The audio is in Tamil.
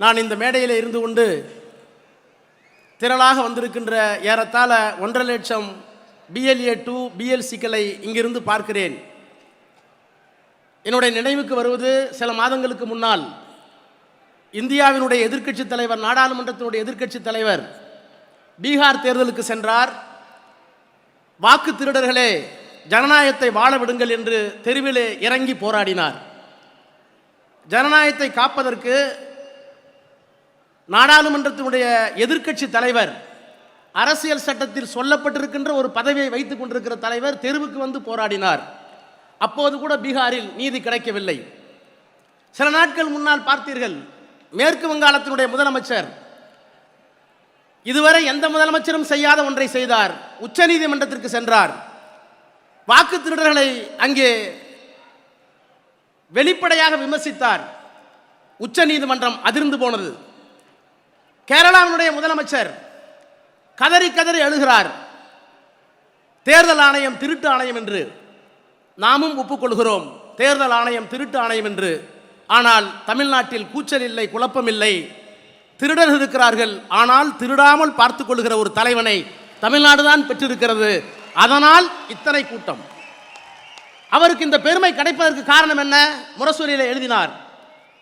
நான் இந்த மேடையில் இருந்து கொண்டு திரளாக வந்திருக்கின்ற ஏறத்தாழ 1.5 லட்சம் BLA 2 BLCக்களை இங்கிருந்து பார்க்கிறேன். என்னுடைய நினைவுக்கு வருவது சில மாதங்களுக்கு முன்னால் இந்தியாவினுடைய எதிர்க்கட்சி தலைவர், நாடாளுமன்றத்தினுடைய எதிர்க்கட்சி தலைவர் பீகார் தேர்தலுக்கு சென்றார். வாக்கு திருடர்களே, ஜனநாயகத்தை வாழ விடுங்கள் என்று தெருவிலே இறங்கி போராடினார். ஜனநாயகத்தை காப்பதற்கு நாடாளுமன்றத்தினுடைய எதிர்க்கட்சி தலைவர், அரசியல் சட்டத்தில் சொல்லப்பட்டிருக்கின்ற ஒரு பதவியை வைத்துக் கொண்டிருக்கிற தலைவர் தெருவுக்கு வந்து போராடினார். அப்போது கூட பீகாரில் நீதி கிடைக்கவில்லை. சில நாட்கள் முன்னால் பார்த்தீர்கள், மேற்கு வங்காளத்தினுடைய முதலமைச்சர் இதுவரை எந்த முதலமைச்சரும் செய்யாத ஒன்றை செய்தார். உச்ச நீதிமன்றத்திற்கு சென்றார். வாக்கு திருடர்களை அங்கே வெளிப்படையாக விமர்சித்தார். உச்ச நீதிமன்றம் அதிர்ந்து போனது. கேரளாவினுடைய முதலமைச்சர் கதறி கதறி அழுகிறார். தேர்தல் ஆணையம் திருட்டு ஆணையம் என்று. நாமும் ஒப்புக்கொள்கிறோம், தேர்தல் ஆணையம் திருட்டு ஆணையம் என்று. ஆனால் தமிழ்நாட்டில் கூச்சல் இல்லை, குழப்பம் இல்லை. திருடர்கள் இருக்கிறார்கள், ஆனால் திருடாமல் பார்த்துக் கொள்கிற ஒரு தலைவனை தமிழ்நாடு தான் பெற்றிருக்கிறது. அதனால் இத்தனை கூட்டம். அவருக்கு இந்த பெருமை கிடைப்பதற்கு காரணம் என்ன? முரசொலியில் எழுதினார்,